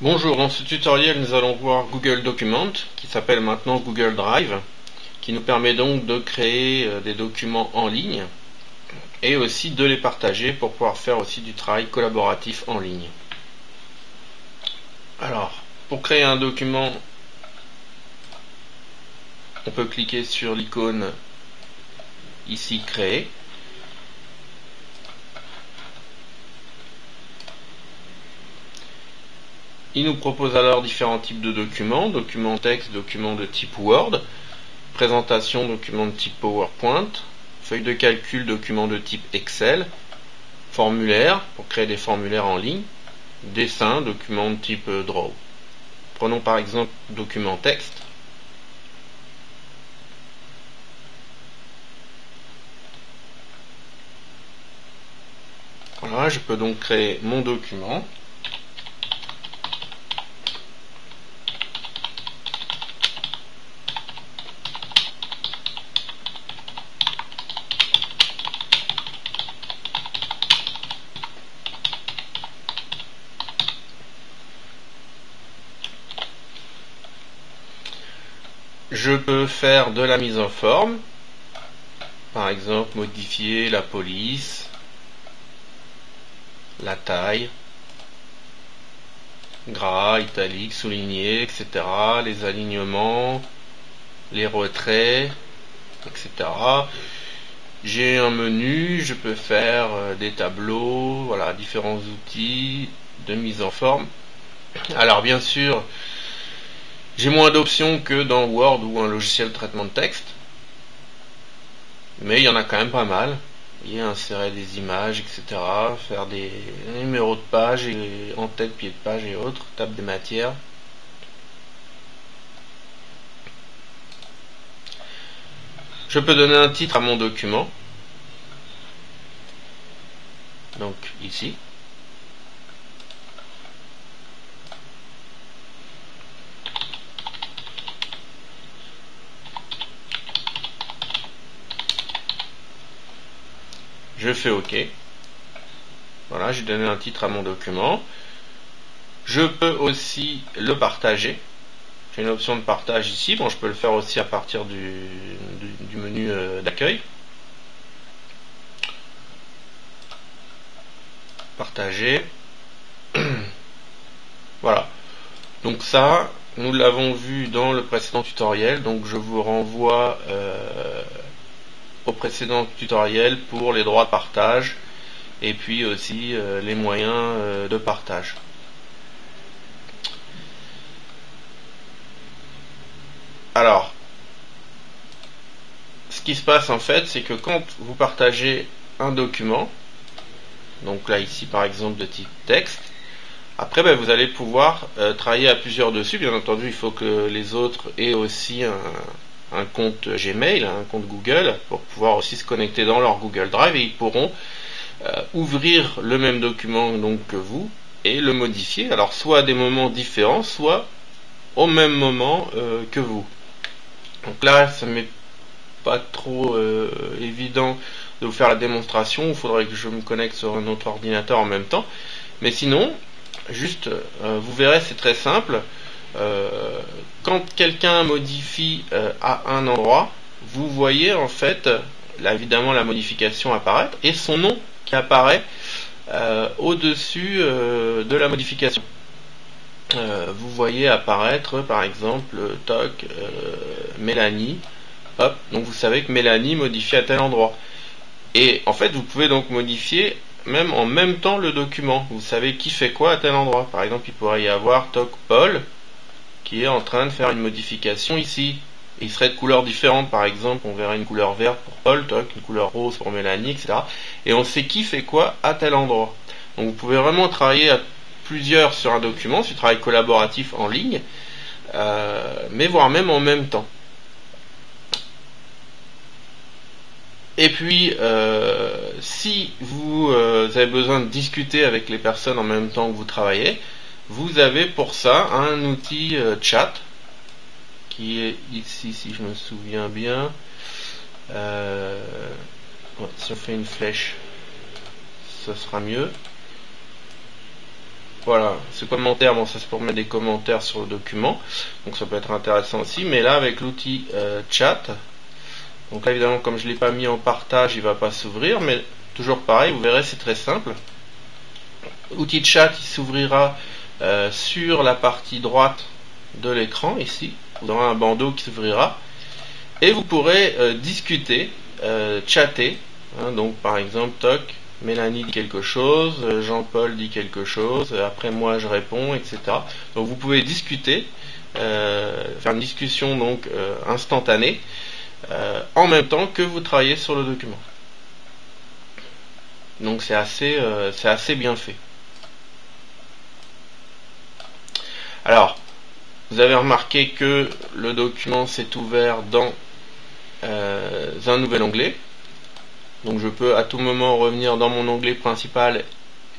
Bonjour, dans ce tutoriel nous allons voir Google Document, qui s'appelle maintenant Google Drive, qui nous permet donc de créer des documents en ligne et aussi de les partager pour pouvoir faire aussi du travail collaboratif en ligne. Alors, pour créer un document, on peut cliquer sur l'icône ici Créer. Il nous propose alors différents types de documents, documents texte, documents de type Word, présentation, document de type PowerPoint, feuille de calcul, document de type Excel, formulaire, pour créer des formulaires en ligne, dessin, document de type Draw. Prenons par exemple document texte. Voilà, je peux donc créer mon document. Je peux faire de la mise en forme, par exemple modifier la police, la taille, gras, italique, souligné, etc., les alignements, les retraits, etc. J'ai un menu, je peux faire des tableaux, voilà, différents outils de mise en forme. Alors bien sûr, j'ai moins d'options que dans Word ou un logiciel de traitement de texte, mais il y en a quand même pas mal. Vous voyez, insérer des images, etc., faire des numéros de page, et en tête, pied de page et autres, table des matières. Je peux donner un titre à mon document, donc ici. Je fais OK. Voilà, j'ai donné un titre à mon document. Je peux aussi le partager. J'ai une option de partage ici. Bon, je peux le faire aussi à partir du menu d'accueil. Partager. Voilà. Donc ça, nous l'avons vu dans le précédent tutoriel. Donc je vous renvoie au précédent tutoriel pour les droits de partage et puis aussi les moyens de partage. Alors, ce qui se passe en fait, c'est que quand vous partagez un document, donc là ici par exemple de type texte, après vous allez pouvoir travailler à plusieurs dessus. Bien entendu, il faut que les autres aient aussi un compte Gmail, un compte Google, pour pouvoir aussi se connecter dans leur Google Drive, et ils pourront ouvrir le même document donc que vous et le modifier, alors soit à des moments différents, soit au même moment que vous. Donc là, ça m'est pas trop évident de vous faire la démonstration, il faudrait que je me connecte sur un autre ordinateur en même temps, mais sinon, juste, vous verrez, c'est très simple. Quand quelqu'un modifie à un endroit, vous voyez en fait, là, évidemment, la modification apparaître et son nom qui apparaît au-dessus de la modification. Vous voyez apparaître par exemple toc Mélanie. Hop, donc vous savez que Mélanie modifie à tel endroit. Et en fait, vous pouvez donc modifier même en même temps le document. Vous savez qui fait quoi à tel endroit. Par exemple, il pourrait y avoir toc Paul qui est en train de faire une modification ici. Et il serait de couleurs différentes. Par exemple, on verrait une couleur verte pour Paul, toc, une couleur rose pour Mélanie, etc. Et on sait qui fait quoi à tel endroit. Donc vous pouvez vraiment travailler à plusieurs sur un document, c'est du travail collaboratif en ligne, mais voire même en même temps. Et puis, si vous avez besoin de discuter avec les personnes en même temps que vous travaillez, vous avez pour ça un outil chat, qui est ici, si je me souviens bien. Si on fait une flèche, ce sera mieux. Voilà, ce commentaire, bon ça c'est pour mettre des commentaires sur le document, donc ça peut être intéressant aussi, mais là avec l'outil chat, donc là évidemment comme je ne l'ai pas mis en partage, il ne va pas s'ouvrir, mais toujours pareil, vous verrez c'est très simple. L'outil chat il s'ouvrira sur la partie droite de l'écran ici, vous aurez un bandeau qui s'ouvrira, et vous pourrez discuter, chatter, hein, donc par exemple toc, Mélanie dit quelque chose, Jean-Paul dit quelque chose, après moi je réponds, etc. Donc vous pouvez discuter, faire une discussion donc instantanée, en même temps que vous travaillez sur le document. Donc c'est assez bien fait. Alors, vous avez remarqué que le document s'est ouvert dans un nouvel onglet. Donc je peux à tout moment revenir dans mon onglet principal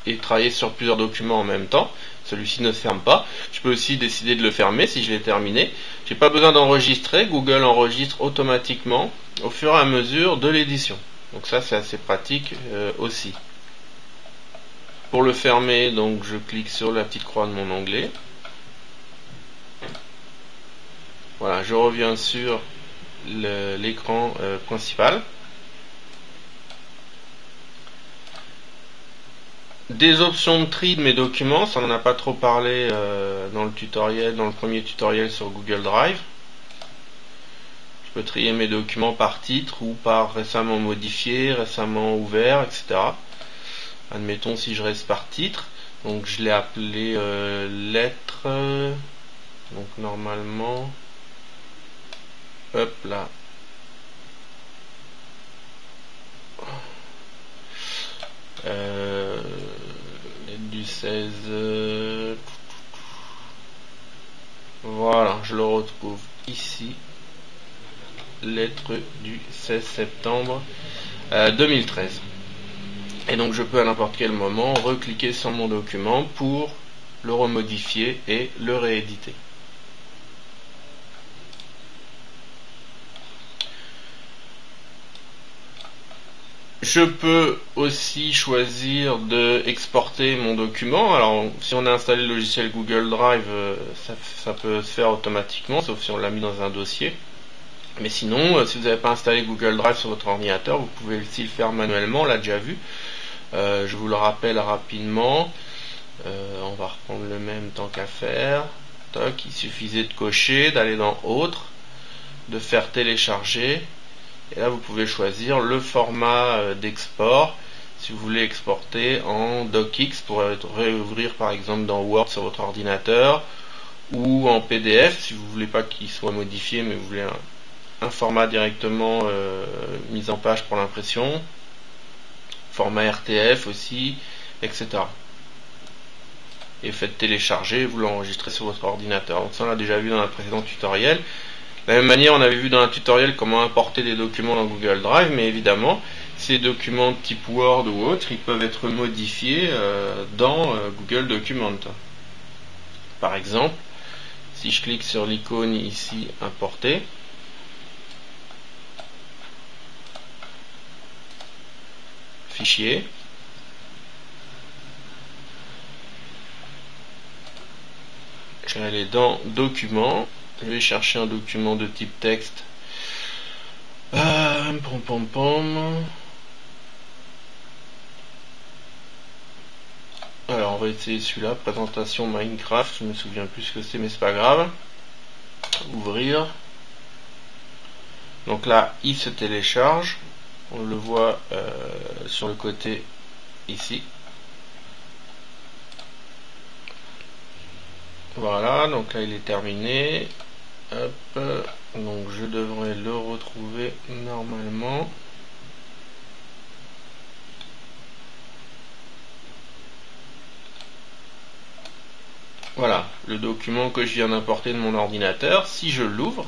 et travailler sur plusieurs documents en même temps. Celui-ci ne se ferme pas. Je peux aussi décider de le fermer si je l'ai terminé. J'ai pas besoin d'enregistrer. Google enregistre automatiquement au fur et à mesure de l'édition. Donc ça c'est assez pratique aussi. Pour le fermer, donc je clique sur la petite croix de mon onglet. Voilà, je reviens sur l'écran principal. Des options de tri de mes documents, ça n'en a pas trop parlé dans le tutoriel, dans le premier tutoriel sur Google Drive. Je peux trier mes documents par titre ou par récemment modifié, récemment ouvert, etc. Admettons si je reste par titre, donc je l'ai appelé lettre, donc normalement, hop là. Lettre du 16. Voilà, je le retrouve ici. Lettre du 16 septembre 2013. Et donc je peux à n'importe quel moment recliquer sur mon document pour le remodifier et le rééditer. Je peux aussi choisir de exporter mon document. Alors si on a installé le logiciel Google Drive, ça peut se faire automatiquement, sauf si on l'a mis dans un dossier. Mais sinon, si vous n'avez pas installé Google Drive sur votre ordinateur, vous pouvez aussi le faire manuellement, on l'a déjà vu. Je vous le rappelle rapidement. On va reprendre le même tant qu'à faire. Toc, il suffisait de cocher, d'aller dans Autres, de faire télécharger. Et là, vous pouvez choisir le format d'export. Si vous voulez exporter en DocX pour réouvrir par exemple dans Word sur votre ordinateur, ou en PDF si vous voulez pas qu'il soit modifié, mais vous voulez un format directement mis en page pour l'impression, format RTF aussi, etc. Et faites télécharger, vous l'enregistrez sur votre ordinateur. Donc ça on l'a déjà vu dans un précédent tutoriel. De la même manière, on avait vu dans un tutoriel comment importer des documents dans Google Drive, mais évidemment, ces documents de type Word ou autre, ils peuvent être modifiés dans Google Documents. Par exemple, si je clique sur l'icône ici, importer, fichier, je vais aller dans Documents, je vais chercher un document de type texte. Alors on va essayer celui-là, présentation Minecraft, je me souviens plus ce que c'est mais c'est pas grave. Ouvrir. Donc là il se télécharge, on le voit sur le côté ici. Voilà, donc là il est terminé. Hop, donc je devrais le retrouver normalement. Voilà, le document que je viens d'importer de mon ordinateur, si je l'ouvre,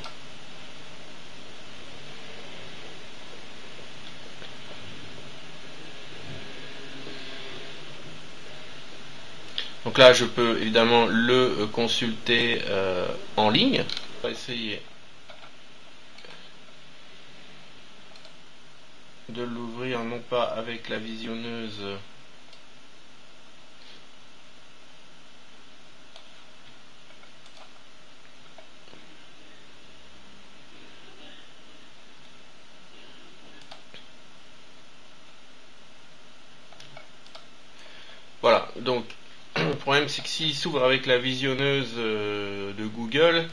donc là je peux évidemment le consulter en ligne. On va essayer de l'ouvrir non pas avec la visionneuse donc le problème c'est que s'il s'ouvre avec la visionneuse de Google,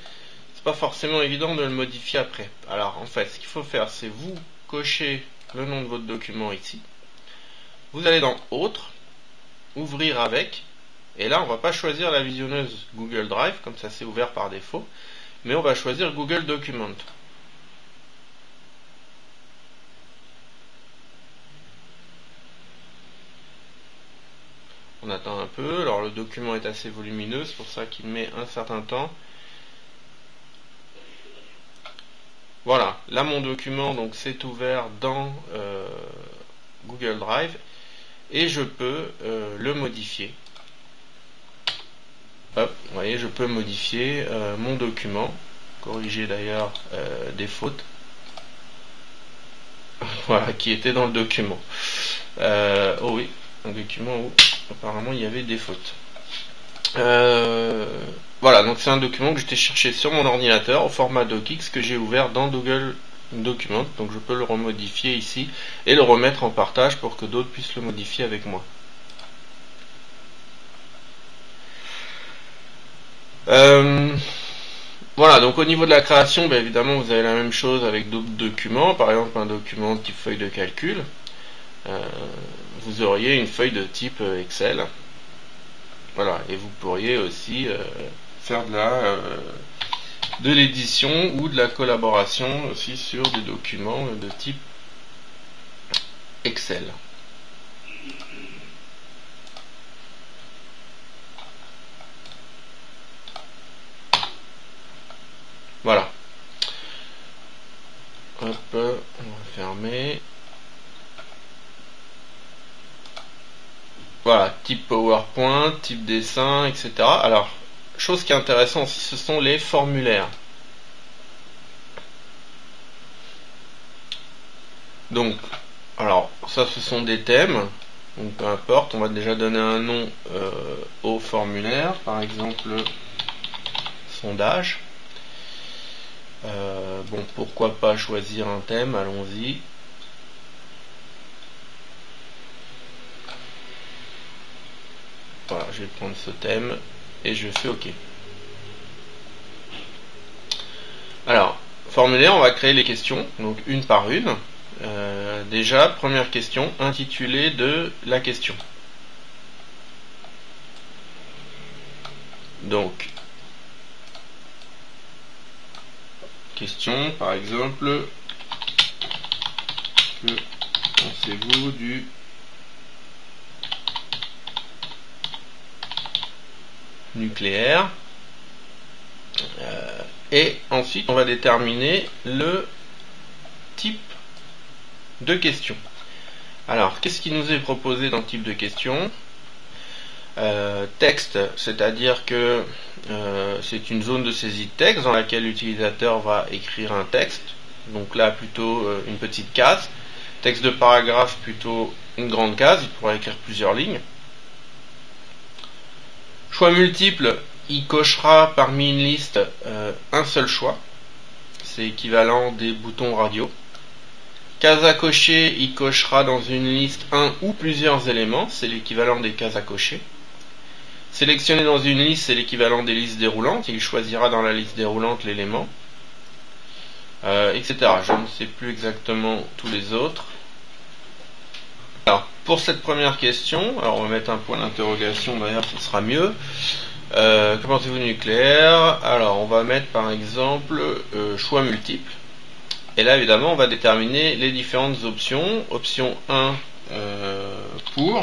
c'est pas forcément évident de le modifier après. Alors en fait, ce qu'il faut faire, c'est vous cocher le nom de votre document ici. Vous allez dans Autres, Ouvrir avec, et là on va pas choisir la visionneuse Google Drive, comme ça c'est ouvert par défaut, mais on va choisir Google Document. On attend un peu, alors le document est assez volumineux, c'est pour ça qu'il met un certain temps. Voilà, là mon document donc s'est ouvert dans Google Drive et je peux le modifier. Hop, vous voyez, je peux modifier mon document, corriger d'ailleurs des fautes. Voilà, qui était dans le document. Oh oui, un document où apparemment il y avait des fautes. Voilà, donc c'est un document que j'étais cherché sur mon ordinateur au format docx que j'ai ouvert dans Google Document, donc je peux le remodifier ici et le remettre en partage pour que d'autres puissent le modifier avec moi. Voilà, donc au niveau de la création, bien évidemment vous avez la même chose avec d'autres documents, par exemple un document type feuille de calcul, vous auriez une feuille de type Excel. Voilà, et vous pourriez aussi faire de l'édition ou de la collaboration aussi sur des documents de type Excel. Voilà. Hop, on va fermer. Voilà, type PowerPoint, type dessin, etc. Alors, chose qui est intéressante aussi, ce sont les formulaires. Donc, alors, ça ce sont des thèmes. Donc peu importe, on va déjà donner un nom au formulaire, par exemple sondage. Bon, pourquoi pas choisir un thème, allons-y. Voilà, je vais prendre ce thème et je fais OK. Alors, formulaire, on va créer les questions, donc une par une. Déjà, première question, intitulé de la question. Donc, question, par exemple, que pensez-vous du nucléaire? Et ensuite, on va déterminer le type de question. Alors, qu'est-ce qui nous est proposé dans le type de question? Texte, c'est-à-dire que c'est une zone de saisie de texte dans laquelle l'utilisateur va écrire un texte. Donc là, plutôt une petite case. Texte de paragraphe, plutôt une grande case. Il pourra écrire plusieurs lignes. Choix multiple, il cochera parmi une liste un seul choix. C'est équivalent des boutons radio. Case à cocher, il cochera dans une liste un ou plusieurs éléments. C'est l'équivalent des cases à cocher. Sélectionner dans une liste, c'est l'équivalent des listes déroulantes. Il choisira dans la liste déroulante l'élément, etc. Je ne sais plus exactement tous les autres. Alors, pour cette première question, alors on va mettre un point d'interrogation, d'ailleurs, ce sera mieux. Que pensez-vous du nucléaire? Alors, on va mettre par exemple choix multiple. Et là, évidemment, on va déterminer les différentes options. Option 1 pour.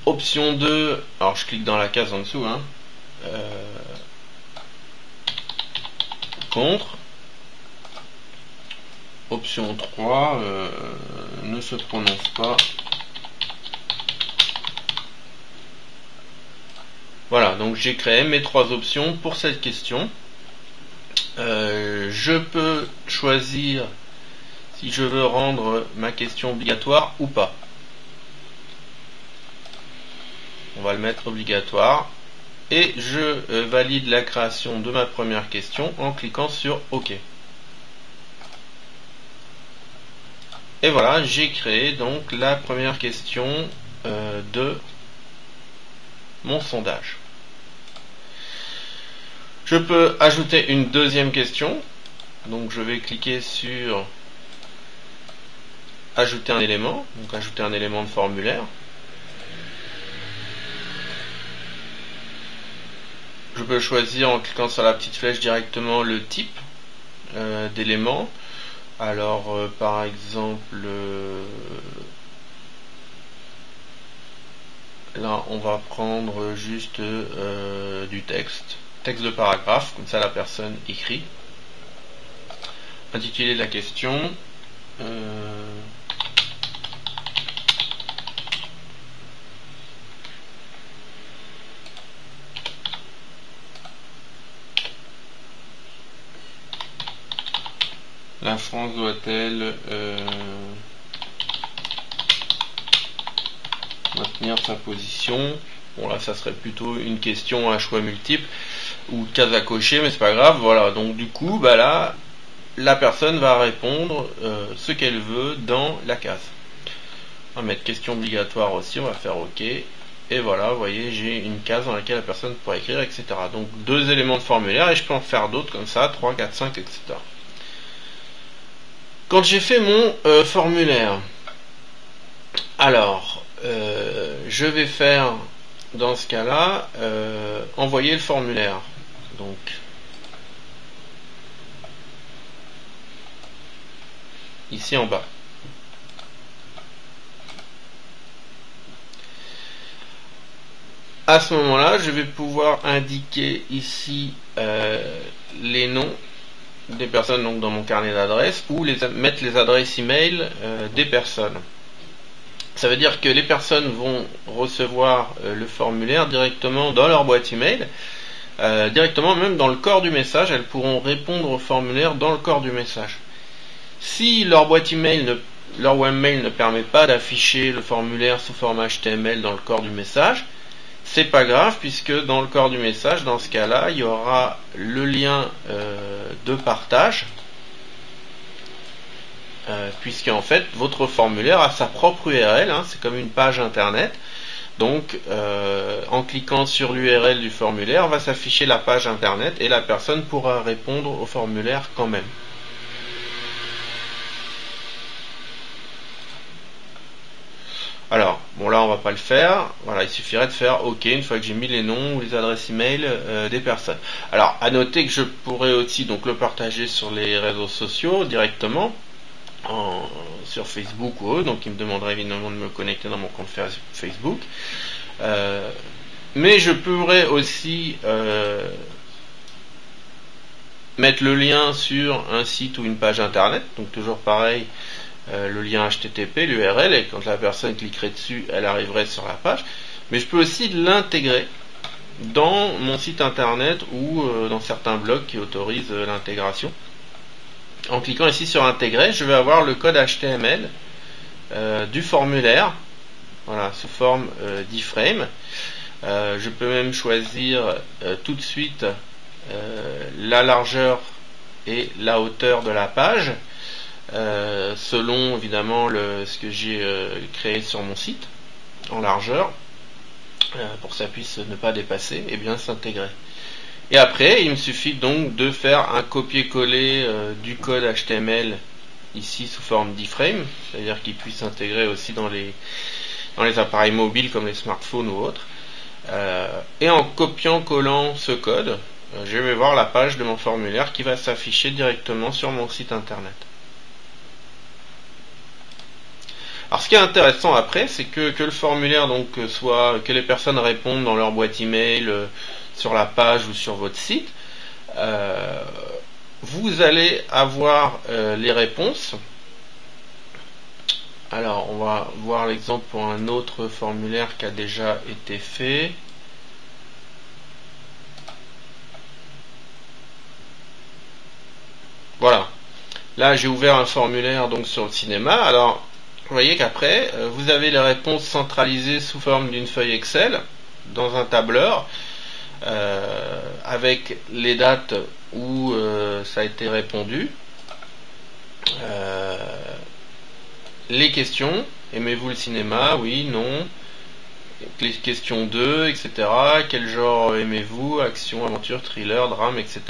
Option 2, alors je clique dans la case en dessous, hein, contre. Option 3, ne se prononce pas. Voilà, donc j'ai créé mes trois options pour cette question. Je peux choisir si je veux rendre ma question obligatoire ou pas. On va le mettre obligatoire. Et je valide la création de ma première question en cliquant sur OK. Et voilà, j'ai créé donc la première question de mon sondage. Je peux ajouter une deuxième question. Donc je vais cliquer sur ajouter un élément, donc ajouter un élément de formulaire. Je peux choisir en cliquant sur la petite flèche directement le type d'élément. Alors par exemple là on va prendre juste du texte de paragraphe, comme ça la personne écrit. Intitulé de la question, la France doit-elle maintenir sa position? Bon là ça serait plutôt une question à choix multiple ou case à cocher, mais c'est pas grave. Voilà, donc du coup bah là la personne va répondre ce qu'elle veut dans la case. On va mettre question obligatoire aussi, on va faire OK. Et voilà, vous voyez, j'ai une case dans laquelle la personne pourra écrire, etc. Donc deux éléments de formulaire, et je peux en faire d'autres comme ça, 3, 4, 5, etc. Quand j'ai fait mon formulaire, alors je vais faire dans ce cas-là envoyer le formulaire. Donc ici en bas. À ce moment-là, je vais pouvoir indiquer ici les noms des personnes donc dans mon carnet d'adresses ou mettre les adresses email des personnes. Ça veut dire que les personnes vont recevoir le formulaire directement dans leur boîte email, directement même dans le corps du message. Elles pourront répondre au formulaire dans le corps du message. Si leur boîte email, leur webmail ne permet pas d'afficher le formulaire sous format HTML dans le corps du message, c'est pas grave, puisque dans le corps du message, dans ce cas-là, il y aura le lien de partage, puisque en fait votre formulaire a sa propre URL, hein, c'est comme une page internet. Donc en cliquant sur l'URL du formulaire va s'afficher la page internet et la personne pourra répondre au formulaire quand même. Alors, bon là on va pas le faire, voilà, il suffirait de faire OK une fois que j'ai mis les noms ou les adresses email des personnes. Alors, à noter que je pourrais aussi donc le partager sur les réseaux sociaux directement, sur Facebook ou autre, donc il me demanderait évidemment de me connecter dans mon compte Facebook. Mais je pourrais aussi mettre le lien sur un site ou une page internet, donc toujours pareil, le lien HTTP, l'URL, et quand la personne cliquerait dessus, elle arriverait sur la page. Mais je peux aussi l'intégrer dans mon site internet ou dans certains blogs qui autorisent l'intégration. En cliquant ici sur intégrer, je vais avoir le code HTML du formulaire, voilà, sous forme d'iframe. Je peux même choisir tout de suite la largeur et la hauteur de la page, selon évidemment ce que j'ai créé sur mon site en largeur, pour que ça puisse ne pas dépasser et bien s'intégrer. Et après il me suffit donc de faire un copier-coller du code HTML ici sous forme d'iframe, c'est-à-dire qu'il puisse s'intégrer aussi dans les appareils mobiles comme les smartphones ou autres, et en copiant-collant ce code, je vais voir la page de mon formulaire qui va s'afficher directement sur mon site internet. Alors ce qui est intéressant après, c'est que le formulaire donc que les personnes répondent dans leur boîte email, sur la page ou sur votre site, vous allez avoir les réponses. Alors on va voir l'exemple pour un autre formulaire qui a déjà été fait. Voilà. Là j'ai ouvert un formulaire donc sur le cinéma. Alors vous voyez qu'après, vous avez les réponses centralisées sous forme d'une feuille Excel, dans un tableur, avec les dates où ça a été répondu, les questions, aimez-vous le cinéma, oui, non, les questions 2, etc. Quel genre aimez-vous? Action, aventure, thriller, drame, etc.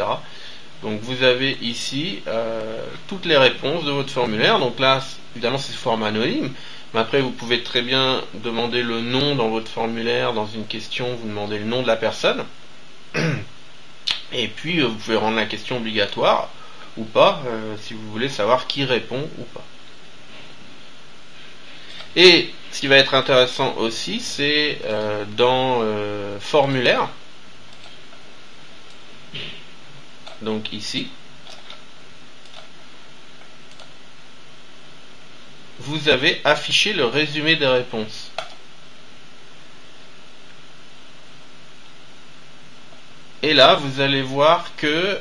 Donc vous avez ici toutes les réponses de votre formulaire. Donc là, évidemment, c'est sous forme anonyme. Mais après, vous pouvez très bien demander le nom dans votre formulaire. Dans une question, vous demandez le nom de la personne. Et puis, vous pouvez rendre la question obligatoire ou pas, si vous voulez savoir qui répond ou pas. Et ce qui va être intéressant aussi, c'est dans formulaire. Donc ici, vous avez affiché le résumé des réponses. Et là, vous allez voir que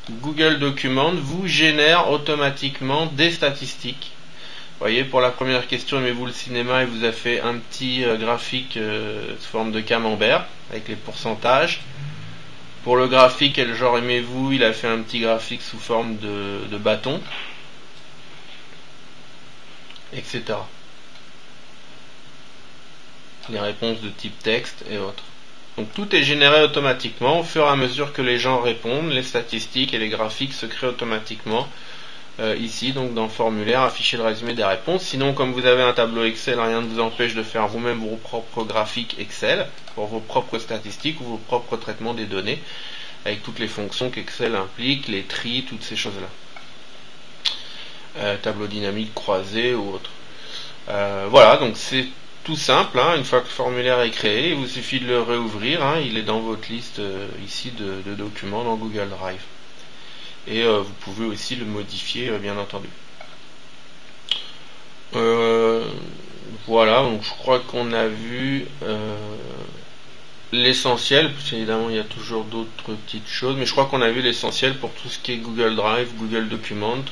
Google Documents vous génère automatiquement des statistiques. Vous voyez, pour la première question, aimez-vous le cinéma, il vous a fait un petit graphique sous forme de camembert avec les pourcentages. Pour le graphique, quel genre aimez-vous, il a fait un petit graphique sous forme de bâton, etc. Les réponses de type texte et autres. Donc tout est généré automatiquement au fur et à mesure que les gens répondent, les statistiques et les graphiques se créent automatiquement ici, donc dans le formulaire, afficher le résumé des réponses. Sinon, comme vous avez un tableau Excel, rien ne vous empêche de faire vous-même vos propres graphiques Excel pour vos propres statistiques ou vos propres traitements des données avec toutes les fonctions qu'Excel implique, les tris, toutes ces choses-là. Tableau dynamique croisé ou autre. Voilà, donc c'est tout simple, hein. Une fois que le formulaire est créé, il vous suffit de le réouvrir, hein. Il est dans votre liste ici de documents dans Google Drive. Et vous pouvez aussi le modifier, bien entendu. Voilà, donc je crois qu'on a vu l'essentiel, parce qu'évidemment il y a toujours d'autres petites choses, mais je crois qu'on a vu l'essentiel pour tout ce qui est Google Drive, Google Documents.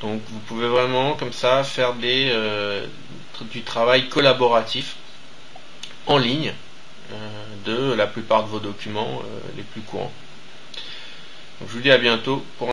Donc vous pouvez vraiment comme ça faire du travail collaboratif en ligne de la plupart de vos documents les plus courants. Donc je vous dis à bientôt pour